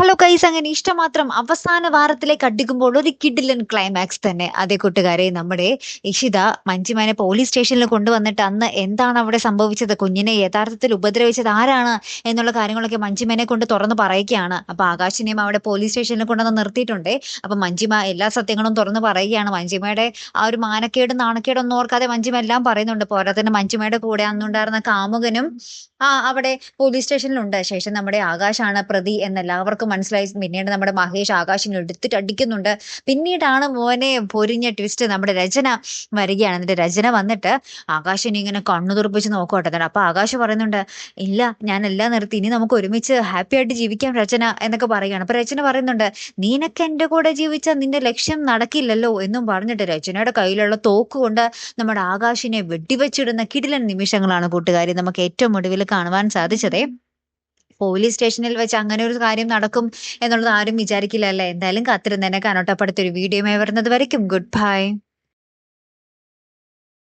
Hello guys, അങ്ങനെ ഇഷ്ടമാത്രം അവസാന വാരത്തിലേക്ക് അടുക്കുമ്പോൾ ഒരു കിടിലൻ ക്ലൈമാക്സ് തന്നെ. അതേ കൂട്ടുകാരെ, നമ്മുടെ ഇഷിത മഞ്ജിമനെ പോലീസ് സ്റ്റേഷനിൽ കൊണ്ടുവന്നിട്ട് അന്ന് എന്താണ് അവിടെ സംഭവിച്ചത്, കുഞ്ഞിനെ യഥാർത്ഥത്തിൽ ഉപദ്രവിച്ചത് ആരാണ് എന്നുള്ള കാര്യങ്ങളൊക്കെ മഞ്ജിമനെ കൊണ്ട് തുറന്ന് പറയുകയാണ്. അപ്പൊ ആകാശിനെയും അവിടെ പോലീസ് സ്റ്റേഷനിൽ കൊണ്ടുവന്ന് നിർത്തിയിട്ടുണ്ട്. അപ്പൊ മഞ്ജിമ എല്ലാ സത്യങ്ങളും തുറന്ന് പറയുകയാണ്. മഞ്ജിമയുടെ ആ ഒരു മാനക്കേടും നാണക്കേടൊന്നും ഓർക്കാതെ മഞ്ജിമ എല്ലാം പറയുന്നുണ്ട്. പോരാത്തതിന് മഞ്ജിമയുടെ കൂടെ അന്നുണ്ടായിരുന്ന കാമുകനും അവിടെ പോലീസ് സ്റ്റേഷനിലുണ്ട്. ശേഷം നമ്മുടെ ആകാശാണ് പ്രതി എന്നെല്ലാവർക്കും മനസ്സിലായി. പിന്നീട് നമ്മുടെ മഹേഷ് ആകാശിനെ എടുത്തിട്ട് അടിക്കുന്നുണ്ട്. പിന്നീടാണ് മോനെ പൊരിഞ്ഞ ട്വിസ്റ്റ്, നമ്മുടെ രചന വരികയാണ്. എന്നിട്ട് രചന വന്നിട്ട് ആകാശിനെ ഇങ്ങനെ കണ്ണു തുറപ്പിച്ച് നോക്കട്ടെ. അപ്പൊ ആകാശ് പറയുന്നുണ്ട്, ഇല്ല ഞാൻ എല്ലാം നിർത്തി, ഇനി നമുക്ക് ഒരുമിച്ച് ഹാപ്പി ആയിട്ട് ജീവിക്കാം രചന എന്നൊക്കെ പറയുകയാണ്. അപ്പൊ രചന പറയുന്നുണ്ട്, നീനൊക്കെ എന്റെ കൂടെ ജീവിച്ചാൽ നിന്റെ ലക്ഷ്യം നടക്കില്ലല്ലോ എന്നും പറഞ്ഞിട്ട് രചനയുടെ കയ്യിലുള്ള തോക്ക് കൊണ്ട് നമ്മുടെ ആകാശിനെ വെടിവെച്ചിടുന്ന കിടിലൻ നിമിഷങ്ങളാണ് കൂട്ടുകാരി നമുക്ക് ഏറ്റവും ഒടുവിൽ കാണുവാൻ സാധിച്ചതേ. പോലീസ് സ്റ്റേഷനിൽ വെച്ച് അങ്ങനെ ഒരു കാര്യം നടക്കും എന്നുള്ളത് ആരും വിചാരിക്കില്ല അല്ലേ. എന്തായാലും കാത്തിരുന്നേനെ കാണോട്ടപ്പെടുത്തൊരു വീഡിയോയുമായി വരുന്നത് വരയ്ക്കും ഗുഡ് ബൈ.